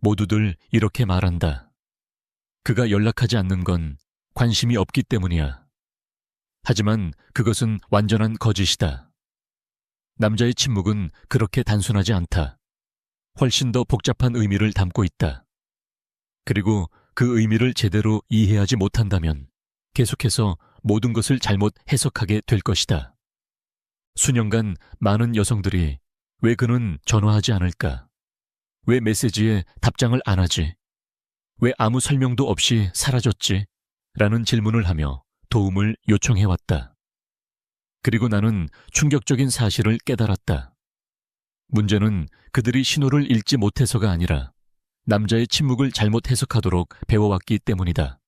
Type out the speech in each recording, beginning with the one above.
모두들 이렇게 말한다. 그가 연락하지 않는 건 관심이 없기 때문이야. 하지만 그것은 완전한 거짓이다. 남자의 침묵은 그렇게 단순하지 않다. 훨씬 더 복잡한 의미를 담고 있다. 그리고 그 의미를 제대로 이해하지 못한다면 계속해서 모든 것을 잘못 해석하게 될 것이다. 수년간 많은 여성들이 왜 그는 전화하지 않을까? 왜 메시지에 답장을 안 하지? 왜 아무 설명도 없이 사라졌지? 라는 질문을 하며 도움을 요청해왔다. 그리고 나는 충격적인 사실을 깨달았다. 문제는 그들이 신호를 읽지 못해서가 아니라 남자의 침묵을 잘못 해석하도록 배워왔기 때문이다.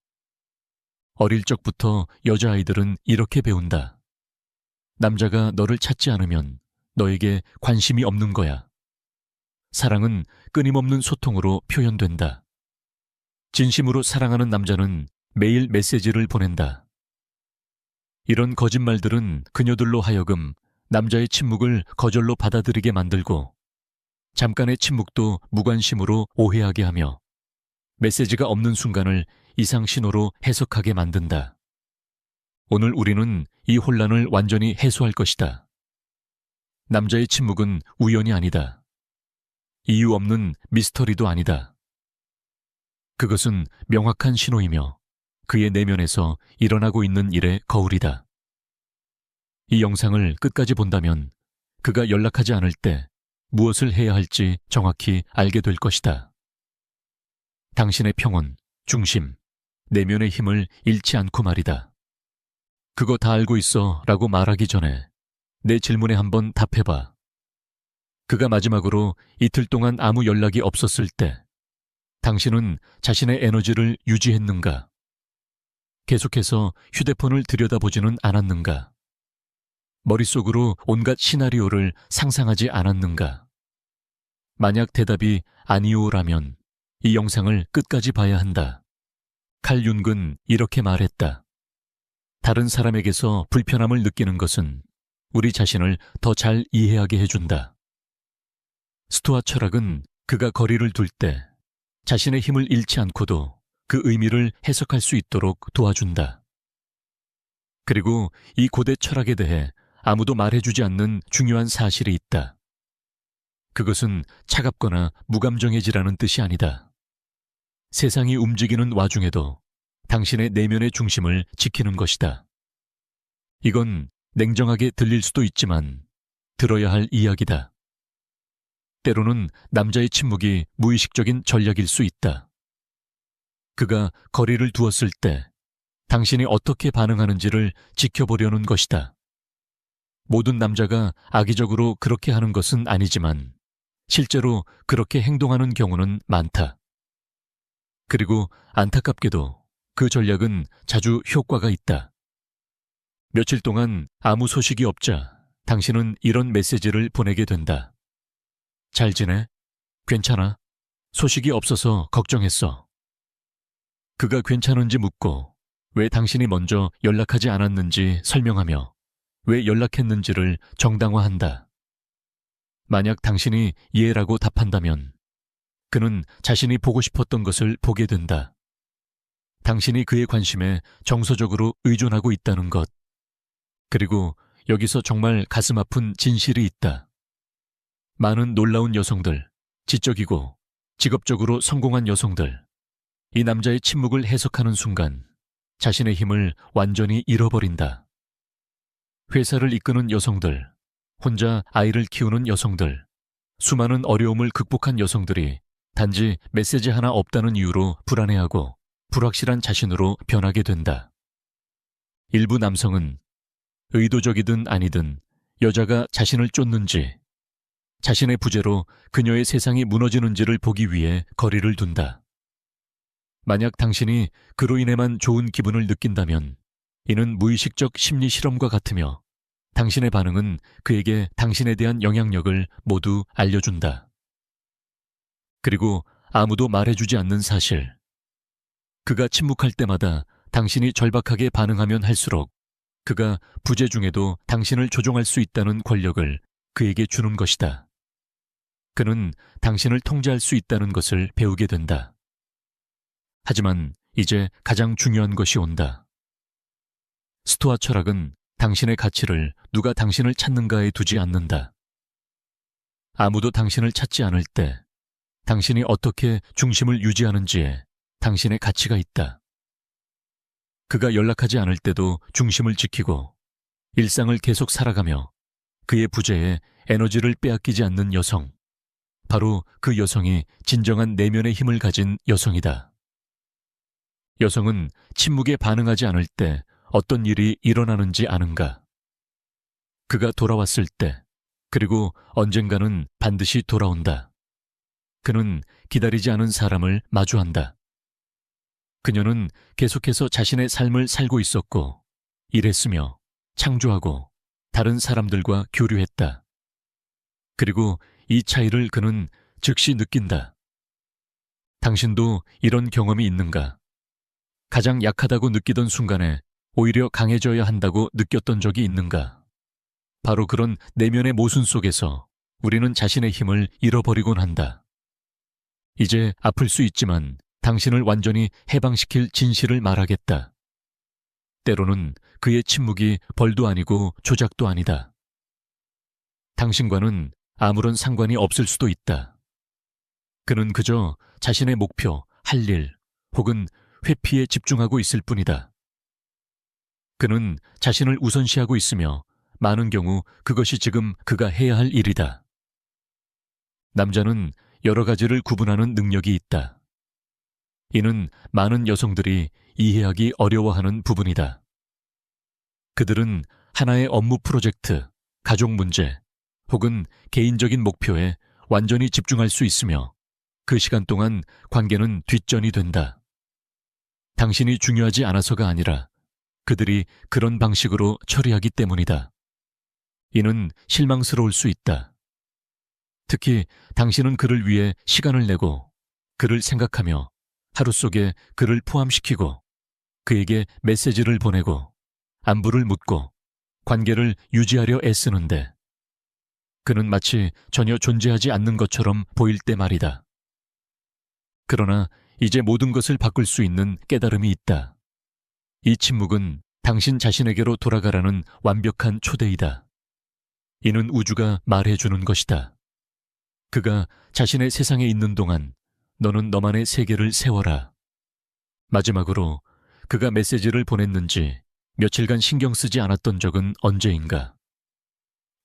어릴 적부터 여자아이들은 이렇게 배운다. 남자가 너를 찾지 않으면 너에게 관심이 없는 거야. 사랑은 끊임없는 소통으로 표현된다. 진심으로 사랑하는 남자는 매일 메시지를 보낸다. 이런 거짓말들은 그녀들로 하여금 남자의 침묵을 거절로 받아들이게 만들고 잠깐의 침묵도 무관심으로 오해하게 하며 메시지가 없는 순간을 이상신호로 해석하게 만든다. 오늘 우리는 이 혼란을 완전히 해소할 것이다. 남자의 침묵은 우연이 아니다. 이유 없는 미스터리도 아니다. 그것은 명확한 신호이며 그의 내면에서 일어나고 있는 일의 거울이다. 이 영상을 끝까지 본다면 그가 연락하지 않을 때 무엇을 해야 할지 정확히 알게 될 것이다. 당신의 평온, 중심, 내면의 힘을 잃지 않고 말이다. 그거 다 알고 있어 라고 말하기 전에 내 질문에 한번 답해봐. 그가 마지막으로 이틀 동안 아무 연락이 없었을 때 당신은 자신의 에너지를 유지했는가? 계속해서 휴대폰을 들여다보지는 않았는가? 머릿속으로 온갖 시나리오를 상상하지 않았는가? 만약 대답이 아니오라면 이 영상을 끝까지 봐야 한다. 칼 윤근 이렇게 말했다. 다른 사람에게서 불편함을 느끼는 것은 우리 자신을 더 잘 이해하게 해준다. 스토아 철학은 그가 거리를 둘 때 자신의 힘을 잃지 않고도 그 의미를 해석할 수 있도록 도와준다. 그리고 이 고대 철학에 대해 아무도 말해주지 않는 중요한 사실이 있다. 그것은 차갑거나 무감정해지라는 뜻이 아니다. 세상이 움직이는 와중에도 당신의 내면의 중심을 지키는 것이다. 이건 냉정하게 들릴 수도 있지만 들어야 할 이야기다. 때로는 남자의 침묵이 무의식적인 전략일 수 있다. 그가 거리를 두었을 때 당신이 어떻게 반응하는지를 지켜보려는 것이다. 모든 남자가 악의적으로 그렇게 하는 것은 아니지만 실제로 그렇게 행동하는 경우는 많다. 그리고 안타깝게도 그 전략은 자주 효과가 있다. 며칠 동안 아무 소식이 없자 당신은 이런 메시지를 보내게 된다. 잘 지내? 괜찮아? 소식이 없어서 걱정했어. 그가 괜찮은지 묻고 왜 당신이 먼저 연락하지 않았는지 설명하며 왜 연락했는지를 정당화한다. 만약 당신이 예라고 답한다면 그는 자신이 보고 싶었던 것을 보게 된다. 당신이 그의 관심에 정서적으로 의존하고 있다는 것. 그리고 여기서 정말 가슴 아픈 진실이 있다. 많은 놀라운 여성들, 지적이고 직업적으로 성공한 여성들, 이 남자의 침묵을 해석하는 순간 자신의 힘을 완전히 잃어버린다. 회사를 이끄는 여성들, 혼자 아이를 키우는 여성들, 수많은 어려움을 극복한 여성들이 단지 메시지 하나 없다는 이유로 불안해하고 불확실한 자신으로 변하게 된다. 일부 남성은 의도적이든 아니든 여자가 자신을 쫓는지, 자신의 부재로 그녀의 세상이 무너지는지를 보기 위해 거리를 둔다. 만약 당신이 그로 인해만 좋은 기분을 느낀다면 이는 무의식적 심리 실험과 같으며 당신의 반응은 그에게 당신에 대한 영향력을 모두 알려준다. 그리고 아무도 말해주지 않는 사실. 그가 침묵할 때마다 당신이 절박하게 반응하면 할수록 그가 부재 중에도 당신을 조종할 수 있다는 권력을 그에게 주는 것이다. 그는 당신을 통제할 수 있다는 것을 배우게 된다. 하지만 이제 가장 중요한 것이 온다. 스토아 철학은 당신의 가치를 누가 당신을 찾는가에 두지 않는다. 아무도 당신을 찾지 않을 때 당신이 어떻게 중심을 유지하는지에 당신의 가치가 있다. 그가 연락하지 않을 때도 중심을 지키고 일상을 계속 살아가며 그의 부재에 에너지를 빼앗기지 않는 여성. 바로 그 여성이 진정한 내면의 힘을 가진 여성이다. 여성은 침묵에 반응하지 않을 때 어떤 일이 일어나는지 아는가? 그가 돌아왔을 때, 그리고 언젠가는 반드시 돌아온다. 그는 기다리지 않은 사람을 마주한다. 그녀는 계속해서 자신의 삶을 살고 있었고, 일했으며, 창조하고, 다른 사람들과 교류했다. 그리고 이 차이를 그는 즉시 느낀다. 당신도 이런 경험이 있는가? 가장 약하다고 느끼던 순간에 오히려 강해져야 한다고 느꼈던 적이 있는가? 바로 그런 내면의 모순 속에서 우리는 자신의 힘을 잃어버리곤 한다. 이제 아플 수 있지만 당신을 완전히 해방시킬 진실을 말하겠다. 때로는 그의 침묵이 벌도 아니고 조작도 아니다. 당신과는 아무런 상관이 없을 수도 있다. 그는 그저 자신의 목표, 할 일, 혹은 회피에 집중하고 있을 뿐이다. 그는 자신을 우선시하고 있으며 많은 경우 그것이 지금 그가 해야 할 일이다. 남자는 여러 가지를 구분하는 능력이 있다. 이는 많은 여성들이 이해하기 어려워하는 부분이다. 그들은 하나의 업무 프로젝트, 가족 문제, 혹은 개인적인 목표에 완전히 집중할 수 있으며 그 시간 동안 관계는 뒷전이 된다. 당신이 중요하지 않아서가 아니라 그들이 그런 방식으로 처리하기 때문이다. 이는 실망스러울 수 있다. 특히 당신은 그를 위해 시간을 내고 그를 생각하며 하루 속에 그를 포함시키고 그에게 메시지를 보내고 안부를 묻고 관계를 유지하려 애쓰는데 그는 마치 전혀 존재하지 않는 것처럼 보일 때 말이다. 그러나 이제 모든 것을 바꿀 수 있는 깨달음이 있다. 이 침묵은 당신 자신에게로 돌아가라는 완벽한 초대이다. 이는 우주가 말해주는 것이다. 그가 자신의 세상에 있는 동안 너는 너만의 세계를 세워라. 마지막으로 그가 메시지를 보냈는지 며칠간 신경 쓰지 않았던 적은 언제인가?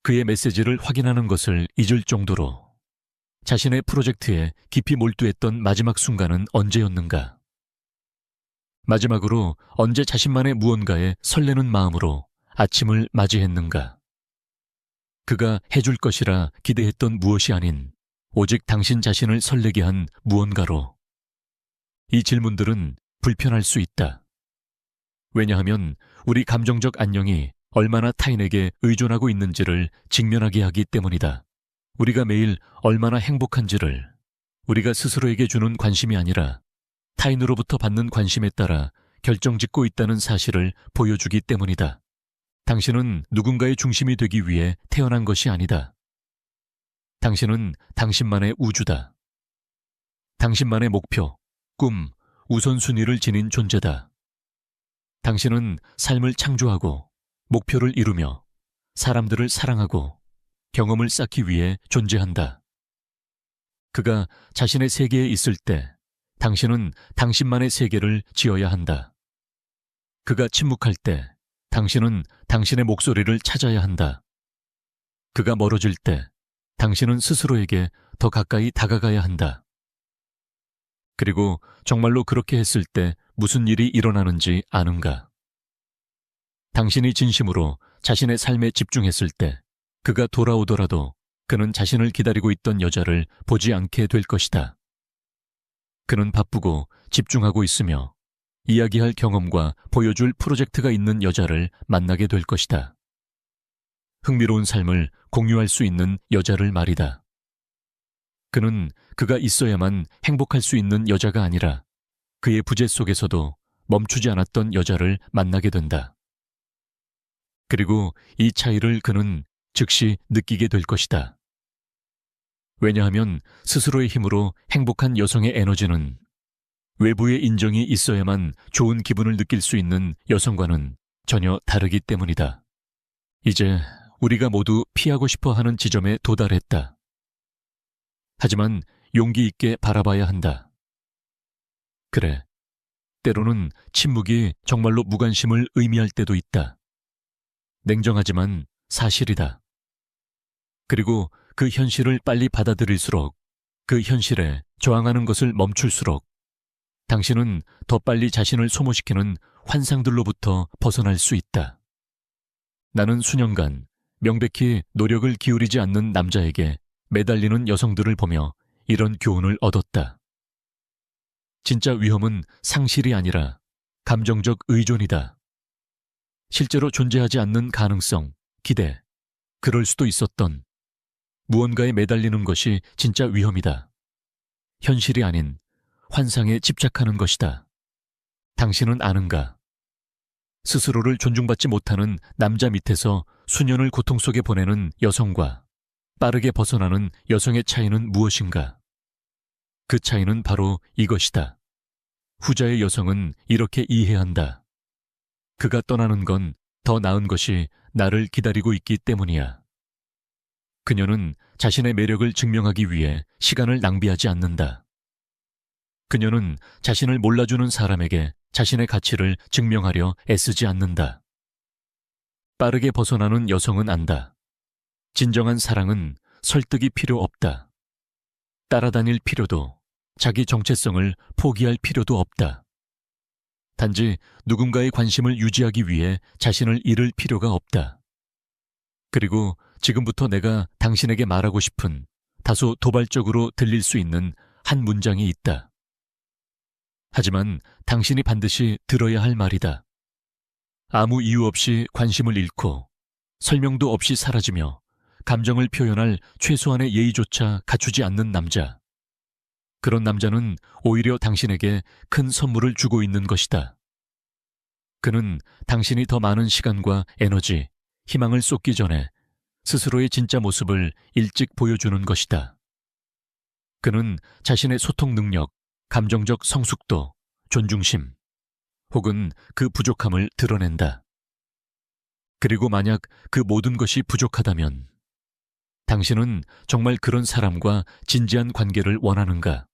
그의 메시지를 확인하는 것을 잊을 정도로 자신의 프로젝트에 깊이 몰두했던 마지막 순간은 언제였는가? 마지막으로 언제 자신만의 무언가에 설레는 마음으로 아침을 맞이했는가? 그가 해줄 것이라 기대했던 무엇이 아닌 오직 당신 자신을 설레게 한 무언가로. 이 질문들은 불편할 수 있다. 왜냐하면 우리 감정적 안녕이 얼마나 타인에게 의존하고 있는지를 직면하게 하기 때문이다. 우리가 매일 얼마나 행복한지를 우리가 스스로에게 주는 관심이 아니라 타인으로부터 받는 관심에 따라 결정짓고 있다는 사실을 보여주기 때문이다. 당신은 누군가의 중심이 되기 위해 태어난 것이 아니다. 당신은 당신만의 우주다. 당신만의 목표, 꿈, 우선순위를 지닌 존재다. 당신은 삶을 창조하고 목표를 이루며 사람들을 사랑하고 경험을 쌓기 위해 존재한다. 그가 자신의 세계에 있을 때 당신은 당신만의 세계를 지어야 한다. 그가 침묵할 때 당신은 당신의 목소리를 찾아야 한다. 그가 멀어질 때 당신은 스스로에게 더 가까이 다가가야 한다. 그리고 정말로 그렇게 했을 때 무슨 일이 일어나는지 아는가? 당신이 진심으로 자신의 삶에 집중했을 때 그가 돌아오더라도 그는 자신을 기다리고 있던 여자를 보지 않게 될 것이다. 그는 바쁘고 집중하고 있으며 이야기할 경험과 보여줄 프로젝트가 있는 여자를 만나게 될 것이다. 흥미로운 삶을 공유할 수 있는 여자를 말이다. 그는 그가 있어야만 행복할 수 있는 여자가 아니라 그의 부재 속에서도 멈추지 않았던 여자를 만나게 된다. 그리고 이 차이를 그는 즉시 느끼게 될 것이다. 왜냐하면 스스로의 힘으로 행복한 여성의 에너지는 외부의 인정이 있어야만 좋은 기분을 느낄 수 있는 여성과는 전혀 다르기 때문이다. 이제 우리가 모두 피하고 싶어 하는 지점에 도달했다. 하지만 용기 있게 바라봐야 한다. 그래, 때로는 침묵이 정말로 무관심을 의미할 때도 있다. 냉정하지만 사실이다. 그리고 그 현실을 빨리 받아들일수록, 그 현실에 저항하는 것을 멈출수록 당신은 더 빨리 자신을 소모시키는 환상들로부터 벗어날 수 있다. 나는 수년간 명백히 노력을 기울이지 않는 남자에게 매달리는 여성들을 보며 이런 교훈을 얻었다. 진짜 위험은 상실이 아니라 감정적 의존이다. 실제로 존재하지 않는 가능성, 기대, 그럴 수도 있었던 무언가에 매달리는 것이 진짜 위험이다. 현실이 아닌 환상에 집착하는 것이다. 당신은 아는가? 스스로를 존중받지 못하는 남자 밑에서 수년을 고통 속에 보내는 여성과 빠르게 벗어나는 여성의 차이는 무엇인가? 그 차이는 바로 이것이다. 후자의 여성은 이렇게 이해한다. 그가 떠나는 건 더 나은 것이 나를 기다리고 있기 때문이야. 그녀는 자신의 매력을 증명하기 위해 시간을 낭비하지 않는다. 그녀는 자신을 몰라주는 사람에게 자신의 가치를 증명하려 애쓰지 않는다. 빠르게 벗어나는 여성은 안다. 진정한 사랑은 설득이 필요 없다. 따라다닐 필요도, 자기 정체성을 포기할 필요도 없다. 단지 누군가의 관심을 유지하기 위해 자신을 잃을 필요가 없다. 그리고 지금부터 내가 당신에게 말하고 싶은 다소 도발적으로 들릴 수 있는 한 문장이 있다. 하지만 당신이 반드시 들어야 할 말이다. 아무 이유 없이 관심을 잃고 설명도 없이 사라지며 감정을 표현할 최소한의 예의조차 갖추지 않는 남자. 그런 남자는 오히려 당신에게 큰 선물을 주고 있는 것이다. 그는 당신이 더 많은 시간과 에너지, 희망을 쏟기 전에 스스로의 진짜 모습을 일찍 보여주는 것이다. 그는 자신의 소통 능력, 감정적 성숙도, 존중심, 혹은 그 부족함을 드러낸다. 그리고 만약 그 모든 것이 부족하다면 당신은 정말 그런 사람과 진지한 관계를 원하는가?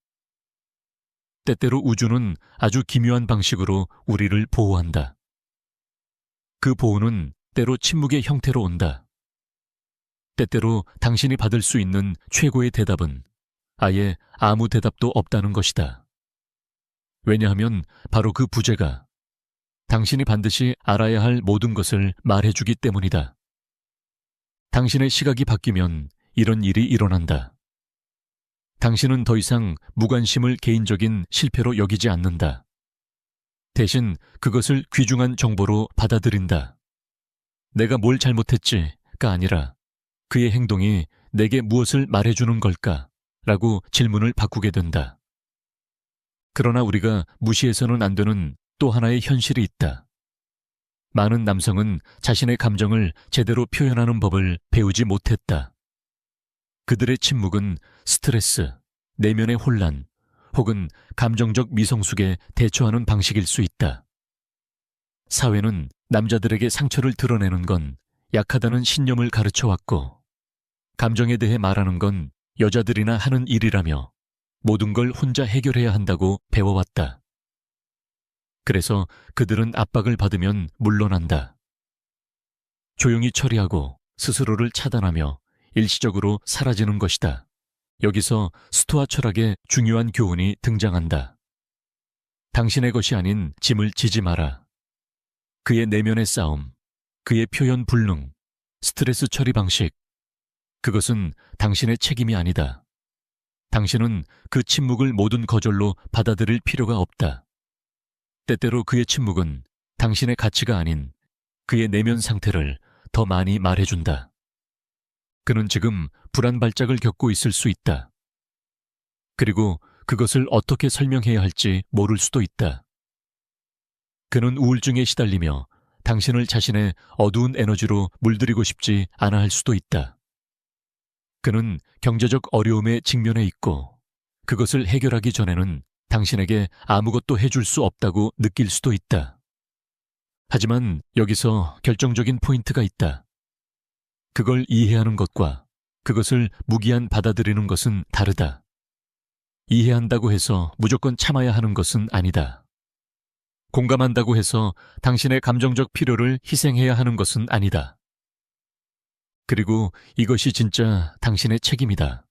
때때로 우주는 아주 기묘한 방식으로 우리를 보호한다. 그 보호는 때로 침묵의 형태로 온다. 때때로 당신이 받을 수 있는 최고의 대답은 아예 아무 대답도 없다는 것이다. 왜냐하면 바로 그 부재가 당신이 반드시 알아야 할 모든 것을 말해주기 때문이다. 당신의 시각이 바뀌면 이런 일이 일어난다. 당신은 더 이상 무관심을 개인적인 실패로 여기지 않는다. 대신 그것을 귀중한 정보로 받아들인다. 내가 뭘 잘못했지가 아니라 그의 행동이 내게 무엇을 말해주는 걸까? 라고 질문을 바꾸게 된다. 그러나 우리가 무시해서는 안 되는 또 하나의 현실이 있다. 많은 남성은 자신의 감정을 제대로 표현하는 법을 배우지 못했다. 그들의 침묵은 스트레스, 내면의 혼란, 혹은 감정적 미성숙에 대처하는 방식일 수 있다. 사회는 남자들에게 상처를 드러내는 건 약하다는 신념을 가르쳐왔고, 감정에 대해 말하는 건 여자들이나 하는 일이라며 모든 걸 혼자 해결해야 한다고 배워왔다. 그래서 그들은 압박을 받으면 물러난다. 조용히 처리하고 스스로를 차단하며 일시적으로 사라지는 것이다. 여기서 스토아 철학의 중요한 교훈이 등장한다. 당신의 것이 아닌 짐을 지지 마라. 그의 내면의 싸움, 그의 표현 불능, 스트레스 처리 방식, 그것은 당신의 책임이 아니다. 당신은 그 침묵을 모든 거절로 받아들일 필요가 없다. 때때로 그의 침묵은 당신의 가치가 아닌 그의 내면 상태를 더 많이 말해준다. 그는 지금 불안 발작을 겪고 있을 수 있다. 그리고 그것을 어떻게 설명해야 할지 모를 수도 있다. 그는 우울증에 시달리며 당신을 자신의 어두운 에너지로 물들이고 싶지 않아 할 수도 있다. 그는 경제적 어려움에 직면해 있고 그것을 해결하기 전에는 당신에게 아무것도 해줄 수 없다고 느낄 수도 있다. 하지만 여기서 결정적인 포인트가 있다. 그걸 이해하는 것과 그것을 무기한 받아들이는 것은 다르다. 이해한다고 해서 무조건 참아야 하는 것은 아니다. 공감한다고 해서 당신의 감정적 필요를 희생해야 하는 것은 아니다. 그리고 이것이 진짜 당신의 책임이다.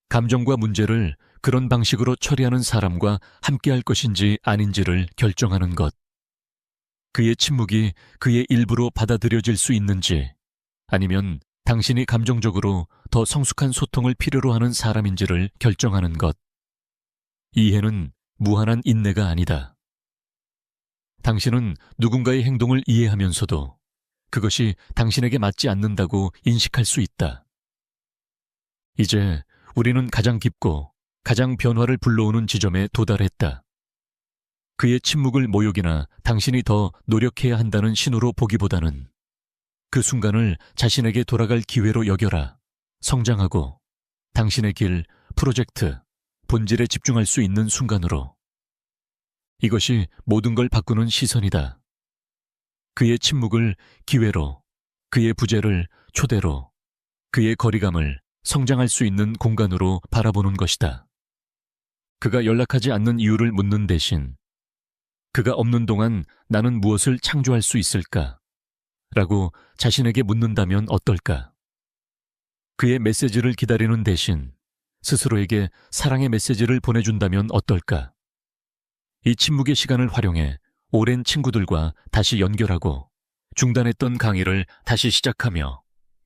감정과 문제를 그런 방식으로 처리하는 사람과 함께할 것인지 아닌지를 결정하는 것. 그의 침묵이 그의 일부로 받아들여질 수 있는지, 아니면 당신이 감정적으로 더 성숙한 소통을 필요로 하는 사람인지를 결정하는 것. 이해는 무한한 인내가 아니다. 당신은 누군가의 행동을 이해하면서도 그것이 당신에게 맞지 않는다고 인식할 수 있다. 이제 우리는 가장 깊고 가장 변화를 불러오는 지점에 도달했다. 그의 침묵을 모욕이나 당신이 더 노력해야 한다는 신호로 보기보다는 그 순간을 자신에게 돌아갈 기회로 여겨라. 성장하고 당신의 길, 프로젝트, 본질에 집중할 수 있는 순간으로. 이것이 모든 걸 바꾸는 시선이다. 그의 침묵을 기회로, 그의 부재를 초대로, 그의 거리감을 성장할 수 있는 공간으로 바라보는 것이다. 그가 연락하지 않는 이유를 묻는 대신 그가 없는 동안 나는 무엇을 창조할 수 있을까? 라고 자신에게 묻는다면 어떨까? 그의 메시지를 기다리는 대신 스스로에게 사랑의 메시지를 보내준다면 어떨까? 이 침묵의 시간을 활용해 오랜 친구들과 다시 연결하고 중단했던 강의를 다시 시작하며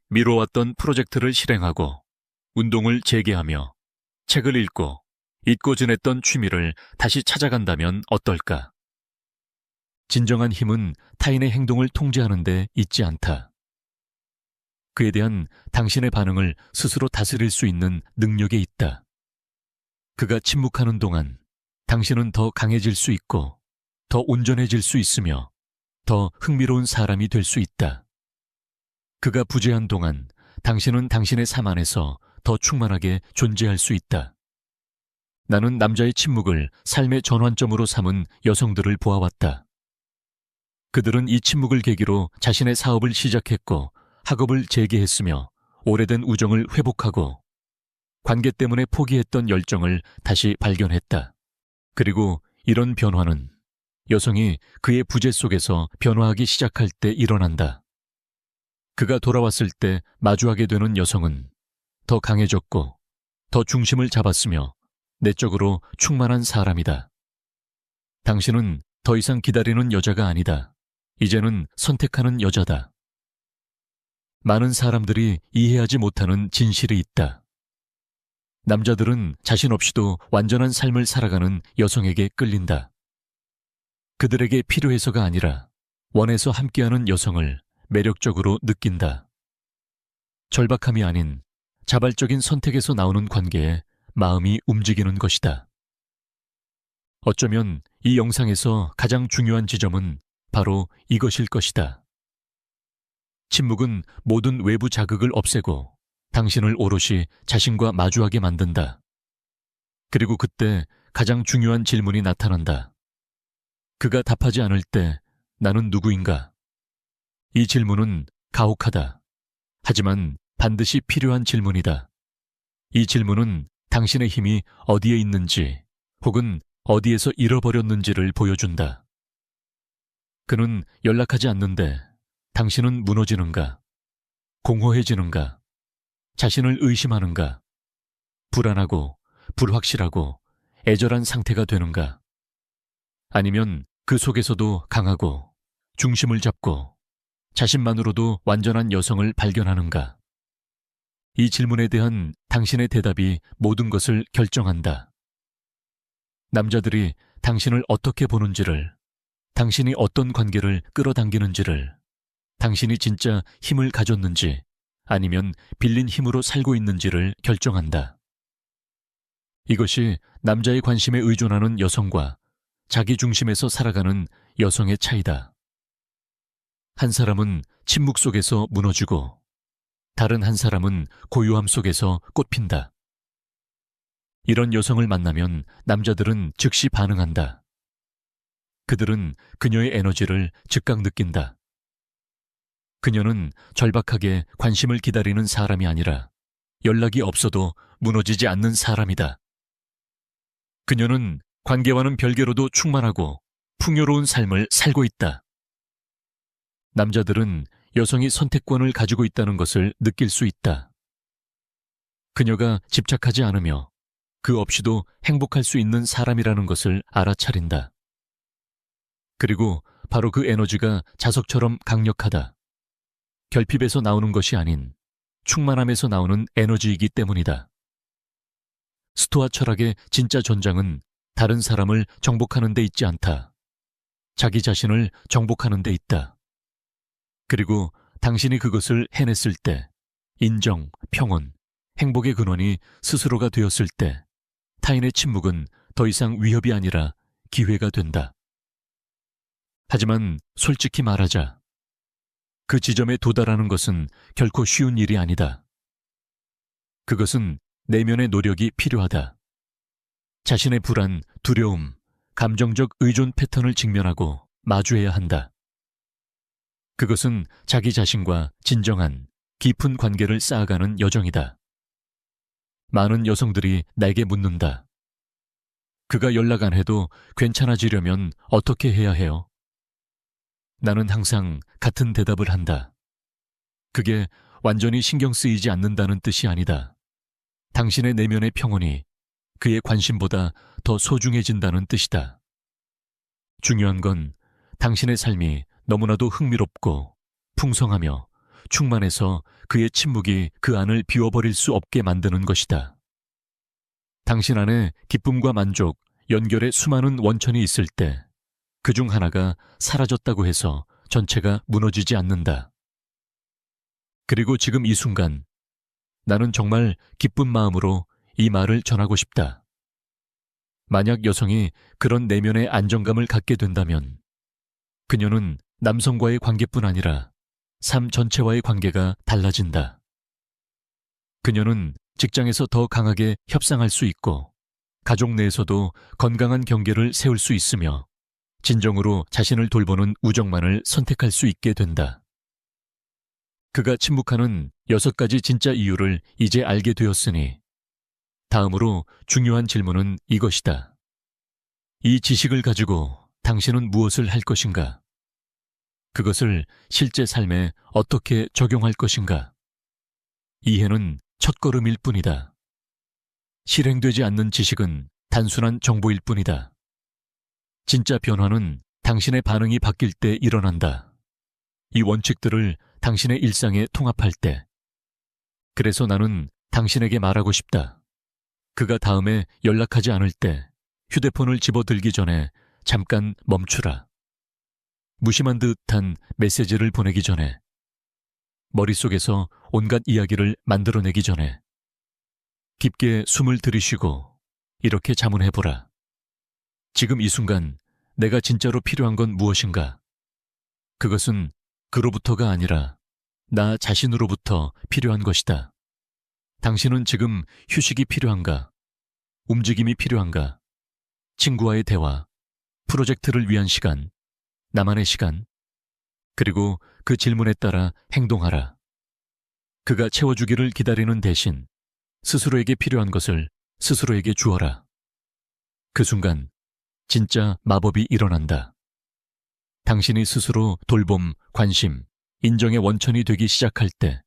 미뤄왔던 프로젝트를 실행하고 운동을 재개하며 책을 읽고 잊고 지냈던 취미를 다시 찾아간다면 어떨까? 진정한 힘은 타인의 행동을 통제하는 데 있지 않다. 그에 대한 당신의 반응을 스스로 다스릴 수 있는 능력에 있다. 그가 침묵하는 동안 당신은 더 강해질 수 있고 더 온전해질 수 있으며 더 흥미로운 사람이 될 수 있다. 그가 부재한 동안 당신은 당신의 삶 안에서 더 충만하게 존재할 수 있다. 나는 남자의 침묵을 삶의 전환점으로 삼은 여성들을 보아왔다. 그들은 이 침묵을 계기로 자신의 사업을 시작했고 학업을 재개했으며 오래된 우정을 회복하고 관계 때문에 포기했던 열정을 다시 발견했다. 그리고 이런 변화는 여성이 그의 부재 속에서 변화하기 시작할 때 일어난다. 그가 돌아왔을 때 마주하게 되는 여성은 더 강해졌고 더 중심을 잡았으며 내적으로 충만한 사람이다. 당신은 더 이상 기다리는 여자가 아니다. 이제는 선택하는 여자다. 많은 사람들이 이해하지 못하는 진실이 있다. 남자들은 자신 없이도 완전한 삶을 살아가는 여성에게 끌린다. 그들에게 필요해서가 아니라 원해서 함께하는 여성을 매력적으로 느낀다. 절박함이 아닌 자발적인 선택에서 나오는 관계에 마음이 움직이는 것이다. 어쩌면 이 영상에서 가장 중요한 지점은 바로 이것일 것이다. 침묵은 모든 외부 자극을 없애고 당신을 오롯이 자신과 마주하게 만든다. 그리고 그때 가장 중요한 질문이 나타난다. 그가 답하지 않을 때 나는 누구인가? 이 질문은 가혹하다. 하지만 반드시 필요한 질문이다. 이 질문은 당신의 힘이 어디에 있는지 혹은 어디에서 잃어버렸는지를 보여준다. 그는 연락하지 않는데 당신은 무너지는가? 공허해지는가? 자신을 의심하는가? 불안하고 불확실하고 애절한 상태가 되는가? 아니면 그 속에서도 강하고 중심을 잡고 자신만으로도 완전한 여성을 발견하는가? 이 질문에 대한 당신의 대답이 모든 것을 결정한다. 남자들이 당신을 어떻게 보는지를, 당신이 어떤 관계를 끌어당기는지를, 당신이 진짜 힘을 가졌는지 아니면 빌린 힘으로 살고 있는지를 결정한다. 이것이 남자의 관심에 의존하는 여성과 자기 중심에서 살아가는 여성의 차이다. 한 사람은 침묵 속에서 무너지고 다른 한 사람은 고요함 속에서 꽃핀다. 이런 여성을 만나면 남자들은 즉시 반응한다. 그들은 그녀의 에너지를 즉각 느낀다. 그녀는 절박하게 관심을 기다리는 사람이 아니라 연락이 없어도 무너지지 않는 사람이다. 그녀는 관계와는 별개로도 충만하고 풍요로운 삶을 살고 있다. 남자들은 여성이 선택권을 가지고 있다는 것을 느낄 수 있다. 그녀가 집착하지 않으며 그 없이도 행복할 수 있는 사람이라는 것을 알아차린다. 그리고 바로 그 에너지가 자석처럼 강력하다. 결핍에서 나오는 것이 아닌 충만함에서 나오는 에너지이기 때문이다. 스토아 철학의 진짜 전장은 다른 사람을 정복하는 데 있지 않다. 자기 자신을 정복하는 데 있다. 그리고 당신이 그것을 해냈을 때, 인정, 평온, 행복의 근원이 스스로가 되었을 때, 타인의 침묵은 더 이상 위협이 아니라 기회가 된다. 하지만 솔직히 말하자, 그 지점에 도달하는 것은 결코 쉬운 일이 아니다. 그것은 내면의 노력이 필요하다. 자신의 불안, 두려움, 감정적 의존 패턴을 직면하고 마주해야 한다. 그것은 자기 자신과 진정한 깊은 관계를 쌓아가는 여정이다. 많은 여성들이 내게 묻는다. 그가 연락 안 해도 괜찮아지려면 어떻게 해야 해요? 나는 항상 같은 대답을 한다. 그게 완전히 신경 쓰이지 않는다는 뜻이 아니다. 당신의 내면의 평온이 그의 관심보다 더 소중해진다는 뜻이다. 중요한 건 당신의 삶이 너무나도 흥미롭고 풍성하며 충만해서 그의 침묵이 그 안을 비워버릴 수 없게 만드는 것이다. 당신 안에 기쁨과 만족, 연결의 수많은 원천이 있을 때 그 중 하나가 사라졌다고 해서 전체가 무너지지 않는다. 그리고 지금 이 순간 나는 정말 기쁜 마음으로 이 말을 전하고 싶다. 만약 여성이 그런 내면의 안정감을 갖게 된다면 그녀는 남성과의 관계뿐 아니라 삶 전체와의 관계가 달라진다. 그녀는 직장에서 더 강하게 협상할 수 있고 가족 내에서도 건강한 경계를 세울 수 있으며 진정으로 자신을 돌보는 우정만을 선택할 수 있게 된다. 그가 침묵하는 6가지 진짜 이유를 이제 알게 되었으니 다음으로 중요한 질문은 이것이다. 이 지식을 가지고 당신은 무엇을 할 것인가? 그것을 실제 삶에 어떻게 적용할 것인가? 이해는 첫걸음일 뿐이다. 실행되지 않는 지식은 단순한 정보일 뿐이다. 진짜 변화는 당신의 반응이 바뀔 때 일어난다. 이 원칙들을 당신의 일상에 통합할 때. 그래서 나는 당신에게 말하고 싶다. 그가 다음에 연락하지 않을 때 휴대폰을 집어들기 전에 잠깐 멈추라. 무심한 듯한 메시지를 보내기 전에, 머릿속에서 온갖 이야기를 만들어내기 전에 깊게 숨을 들이쉬고 이렇게 자문해보라. 지금 이 순간 내가 진짜로 필요한 건 무엇인가? 그것은 그로부터가 아니라 나 자신으로부터 필요한 것이다. 당신은 지금 휴식이 필요한가? 움직임이 필요한가? 친구와의 대화, 프로젝트를 위한 시간, 나만의 시간. 그리고 그 질문에 따라 행동하라. 그가 채워주기를 기다리는 대신 스스로에게 필요한 것을 스스로에게 주어라. 그 순간 진짜 마법이 일어난다. 당신이 스스로 돌봄, 관심, 인정의 원천이 되기 시작할 때,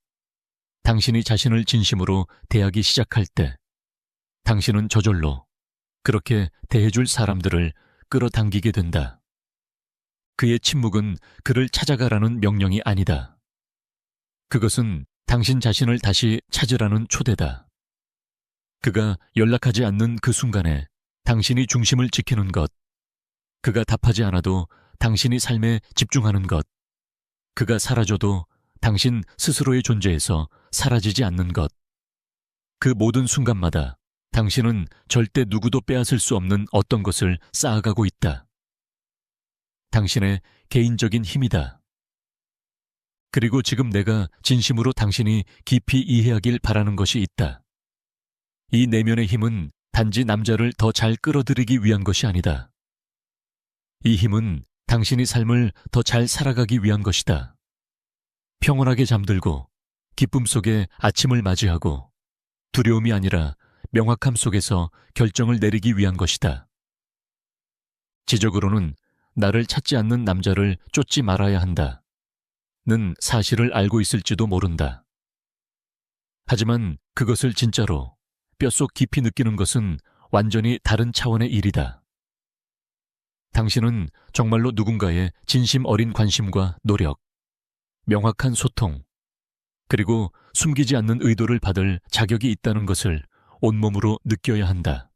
당신이 자신을 진심으로 대하기 시작할 때, 당신은 저절로 그렇게 대해줄 사람들을 끌어당기게 된다. 그의 침묵은 그를 찾아가라는 명령이 아니다. 그것은 당신 자신을 다시 찾으라는 초대다. 그가 연락하지 않는 그 순간에 당신이 중심을 지키는 것, 그가 답하지 않아도 당신이 삶에 집중하는 것, 그가 사라져도 당신 스스로의 존재에서 사라지지 않는 것, 그 모든 순간마다 당신은 절대 누구도 빼앗을 수 없는 어떤 것을 쌓아가고 있다. 당신의 개인적인 힘이다. 그리고 지금 내가 진심으로 당신이 깊이 이해하길 바라는 것이 있다. 이 내면의 힘은 단지 남자를 더 잘 끌어들이기 위한 것이 아니다. 이 힘은 당신이 삶을 더 잘 살아가기 위한 것이다. 평온하게 잠들고 기쁨 속에 아침을 맞이하고 두려움이 아니라 명확함 속에서 결정을 내리기 위한 것이다. 지적으로는 나를 찾지 않는 남자를 쫓지 말아야 한다. 는 사실을 알고 있을지도 모른다. 하지만 그것을 진짜로 뼛속 깊이 느끼는 것은 완전히 다른 차원의 일이다. 당신은 정말로 누군가의 진심 어린 관심과 노력, 명확한 소통, 그리고 숨기지 않는 의도를 받을 자격이 있다는 것을 온몸으로 느껴야 한다.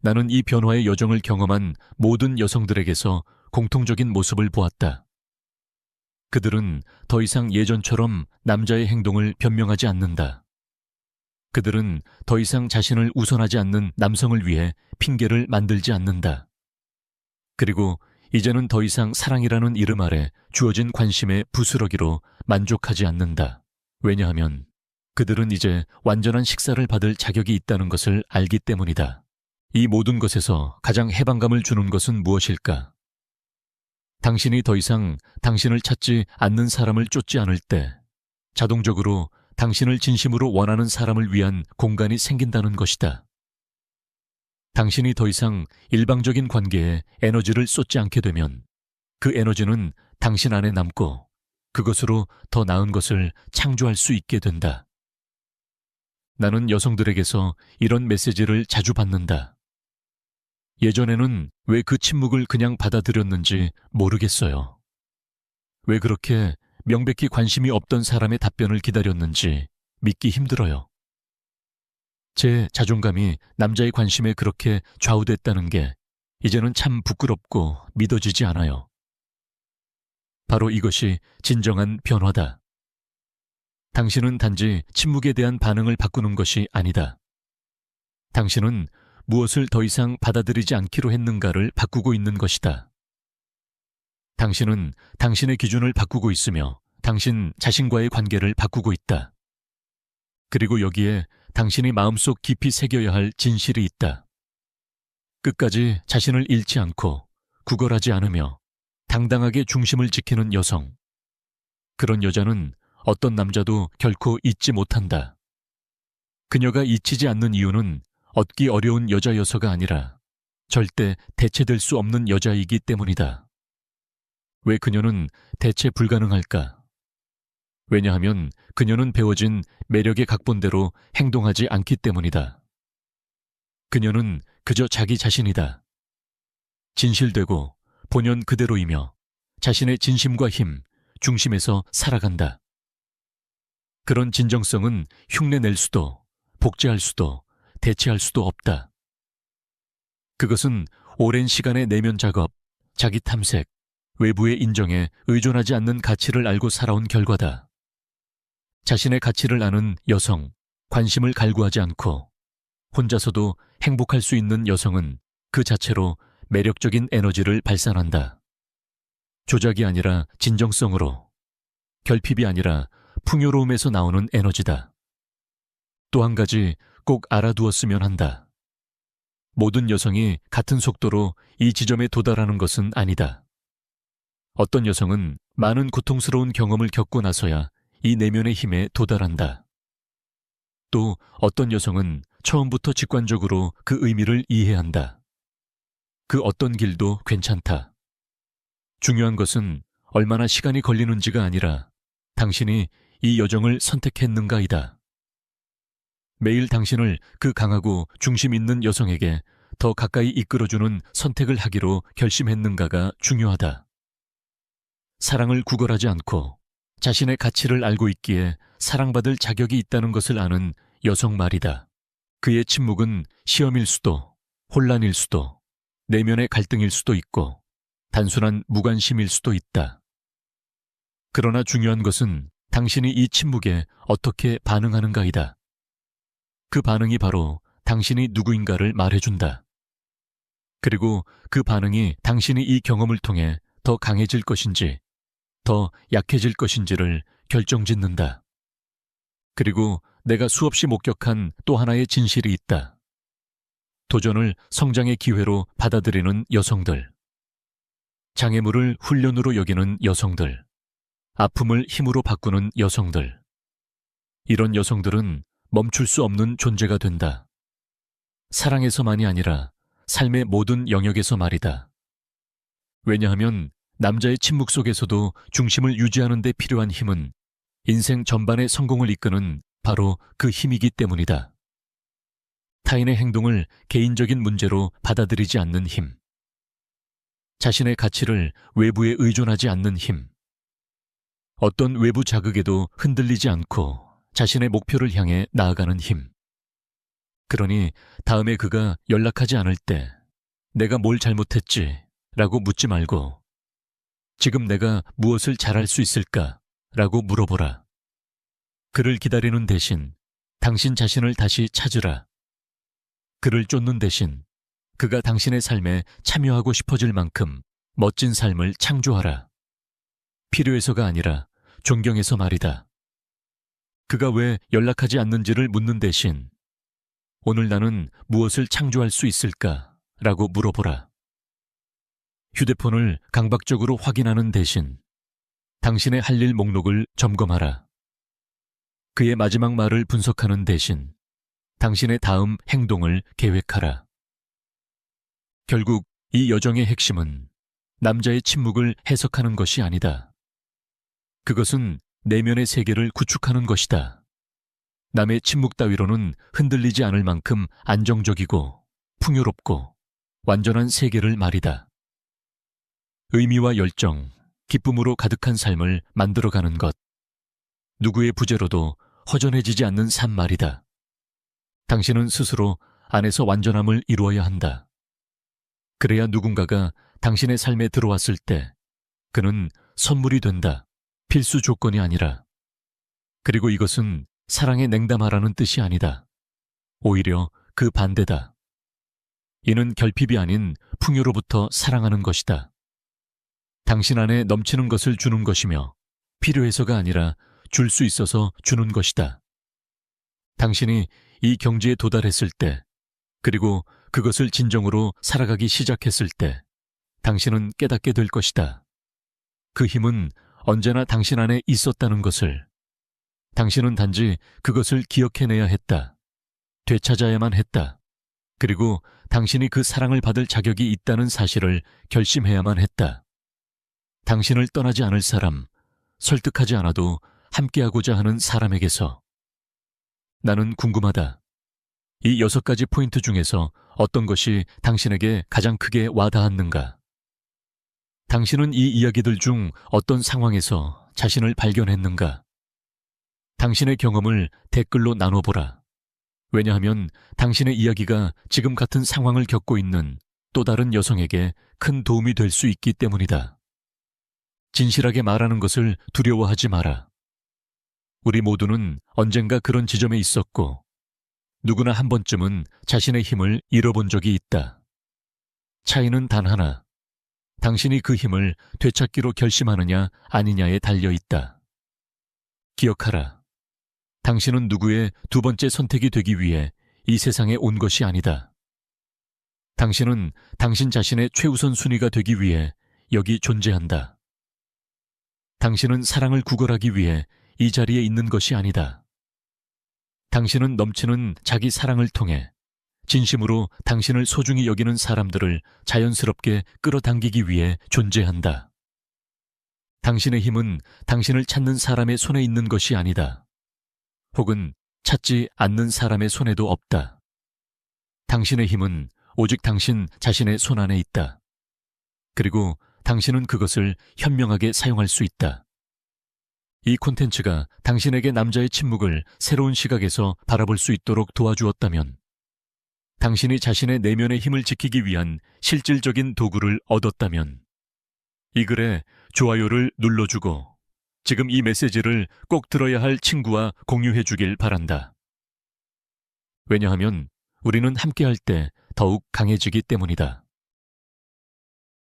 나는 이 변화의 여정을 경험한 모든 여성들에게서 공통적인 모습을 보았다. 그들은 더 이상 예전처럼 남자의 행동을 변명하지 않는다. 그들은 더 이상 자신을 우선하지 않는 남성을 위해 핑계를 만들지 않는다. 그리고 이제는 더 이상 사랑이라는 이름 아래 주어진 관심의 부스러기로 만족하지 않는다. 왜냐하면 그들은 이제 완전한 식사를 받을 자격이 있다는 것을 알기 때문이다. 이 모든 것에서 가장 해방감을 주는 것은 무엇일까? 당신이 더 이상 당신을 찾지 않는 사람을 쫓지 않을 때 자동적으로 당신을 진심으로 원하는 사람을 위한 공간이 생긴다는 것이다. 당신이 더 이상 일방적인 관계에 에너지를 쏟지 않게 되면 그 에너지는 당신 안에 남고 그것으로 더 나은 것을 창조할 수 있게 된다. 나는 여성들에게서 이런 메시지를 자주 받는다. 예전에는 왜 그 침묵을 그냥 받아들였는지 모르겠어요. 왜 그렇게 명백히 관심이 없던 사람의 답변을 기다렸는지 믿기 힘들어요. 제 자존감이 남자의 관심에 그렇게 좌우됐다는 게 이제는 참 부끄럽고 믿어지지 않아요. 바로 이것이 진정한 변화다. 당신은 단지 침묵에 대한 반응을 바꾸는 것이 아니다. 당신은 무엇을 더 이상 받아들이지 않기로 했는가를 바꾸고 있는 것이다. 당신은 당신의 기준을 바꾸고 있으며 당신 자신과의 관계를 바꾸고 있다. 그리고 여기에 당신이 마음속 깊이 새겨야 할 진실이 있다. 끝까지 자신을 잃지 않고 구걸하지 않으며 당당하게 중심을 지키는 여성. 그런 여자는 어떤 남자도 결코 잊지 못한다. 그녀가 잊히지 않는 이유는 얻기 어려운 여자여서가 아니라 절대 대체될 수 없는 여자이기 때문이다. 왜 그녀는 대체 불가능할까? 왜냐하면 그녀는 배워진 매력의 각본대로 행동하지 않기 때문이다. 그녀는 그저 자기 자신이다. 진실되고 본연 그대로이며 자신의 진심과 힘, 중심에서 살아간다. 그런 진정성은 흉내낼 수도, 복제할 수도, 대체할 수도 없다. 그것은 오랜 시간의 내면 작업, 자기 탐색, 외부의 인정에 의존하지 않는 가치를 알고 살아온 결과다. 자신의 가치를 아는 여성, 관심을 갈구하지 않고 혼자서도 행복할 수 있는 여성은 그 자체로 매력적인 에너지를 발산한다. 조작이 아니라 진정성으로, 결핍이 아니라 풍요로움에서 나오는 에너지다. 또 한 가지 꼭 알아두었으면 한다. 모든 여성이 같은 속도로 이 지점에 도달하는 것은 아니다. 어떤 여성은 많은 고통스러운 경험을 겪고 나서야 이 내면의 힘에 도달한다. 또 어떤 여성은 처음부터 직관적으로 그 의미를 이해한다. 그 어떤 길도 괜찮다. 중요한 것은 얼마나 시간이 걸리는지가 아니라 당신이 이 여정을 선택했는가이다. 매일 당신을 그 강하고 중심 있는 여성에게 더 가까이 이끌어주는 선택을 하기로 결심했는가가 중요하다. 사랑을 구걸하지 않고 자신의 가치를 알고 있기에 사랑받을 자격이 있다는 것을 아는 여성 말이다. 그의 침묵은 시험일 수도, 혼란일 수도, 내면의 갈등일 수도 있고 단순한 무관심일 수도 있다. 그러나 중요한 것은 당신이 이 침묵에 어떻게 반응하는가이다. 그 반응이 바로 당신이 누구인가를 말해준다. 그리고 그 반응이 당신이 이 경험을 통해 더 강해질 것인지, 더 약해질 것인지를 결정짓는다. 그리고 내가 수없이 목격한 또 하나의 진실이 있다. 도전을 성장의 기회로 받아들이는 여성들. 장애물을 훈련으로 여기는 여성들. 아픔을 힘으로 바꾸는 여성들. 이런 여성들은 멈출 수 없는 존재가 된다. 사랑에서만이 아니라 삶의 모든 영역에서 말이다. 왜냐하면 남자의 침묵 속에서도 중심을 유지하는 데 필요한 힘은 인생 전반의 성공을 이끄는 바로 그 힘이기 때문이다. 타인의 행동을 개인적인 문제로 받아들이지 않는 힘. 자신의 가치를 외부에 의존하지 않는 힘. 어떤 외부 자극에도 흔들리지 않고 자신의 목표를 향해 나아가는 힘. 그러니 다음에 그가 연락하지 않을 때 내가 뭘 잘못했지? 라고 묻지 말고 지금 내가 무엇을 잘할 수 있을까? 라고 물어보라. 그를 기다리는 대신 당신 자신을 다시 찾으라. 그를 쫓는 대신 그가 당신의 삶에 참여하고 싶어질 만큼 멋진 삶을 창조하라. 필요해서가 아니라 존경해서 말이다. 그가 왜 연락하지 않는지를 묻는 대신 오늘 나는 무엇을 창조할 수 있을까? 라고 물어보라. 휴대폰을 강박적으로 확인하는 대신 당신의 할 일 목록을 점검하라. 그의 마지막 말을 분석하는 대신 당신의 다음 행동을 계획하라. 결국 이 여정의 핵심은 남자의 침묵을 해석하는 것이 아니다. 그것은 내면의 세계를 구축하는 것이다. 남의 침묵 따위로는 흔들리지 않을 만큼 안정적이고 풍요롭고 완전한 세계를 말이다. 의미와 열정, 기쁨으로 가득한 삶을 만들어가는 것. 누구의 부재로도 허전해지지 않는 삶 말이다. 당신은 스스로 안에서 완전함을 이루어야 한다. 그래야 누군가가 당신의 삶에 들어왔을 때 그는 선물이 된다. 필수 조건이 아니라. 그리고 이것은 사랑에 냉담하라는 뜻이 아니다. 오히려 그 반대다. 이는 결핍이 아닌 풍요로부터 사랑하는 것이다. 당신 안에 넘치는 것을 주는 것이며 필요해서가 아니라 줄 수 있어서 주는 것이다. 당신이 이 경지에 도달했을 때, 그리고 그것을 진정으로 살아가기 시작했을 때 당신은 깨닫게 될 것이다. 그 힘은 언제나 당신 안에 있었다는 것을. 당신은 단지 그것을 기억해내야 했다. 되찾아야만 했다. 그리고 당신이 그 사랑을 받을 자격이 있다는 사실을 결심해야만 했다. 당신을 떠나지 않을 사람, 설득하지 않아도 함께하고자 하는 사람에게서. 나는 궁금하다. 이 6가지 포인트 중에서 어떤 것이 당신에게 가장 크게 와닿았는가? 당신은 이 이야기들 중 어떤 상황에서 자신을 발견했는가? 당신의 경험을 댓글로 나눠보라. 왜냐하면 당신의 이야기가 지금 같은 상황을 겪고 있는 또 다른 여성에게 큰 도움이 될 수 있기 때문이다. 진실하게 말하는 것을 두려워하지 마라. 우리 모두는 언젠가 그런 지점에 있었고 누구나 한 번쯤은 자신의 힘을 잃어본 적이 있다. 차이는 단 하나. 당신이 그 힘을 되찾기로 결심하느냐 아니냐에 달려있다. 기억하라. 당신은 누구의 두 번째 선택이 되기 위해 이 세상에 온 것이 아니다. 당신은 당신 자신의 최우선 순위가 되기 위해 여기 존재한다. 당신은 사랑을 구걸하기 위해 이 자리에 있는 것이 아니다. 당신은 넘치는 자기 사랑을 통해 진심으로 당신을 소중히 여기는 사람들을 자연스럽게 끌어당기기 위해 존재한다. 당신의 힘은 당신을 찾는 사람의 손에 있는 것이 아니다. 혹은 찾지 않는 사람의 손에도 없다. 당신의 힘은 오직 당신 자신의 손 안에 있다. 그리고 당신은 그것을 현명하게 사용할 수 있다. 이 콘텐츠가 당신에게 남자의 침묵을 새로운 시각에서 바라볼 수 있도록 도와주었다면, 당신이 자신의 내면의 힘을 지키기 위한 실질적인 도구를 얻었다면, 이 글에 좋아요를 눌러주고 지금 이 메시지를 꼭 들어야 할 친구와 공유해 주길 바란다. 왜냐하면 우리는 함께할 때 더욱 강해지기 때문이다.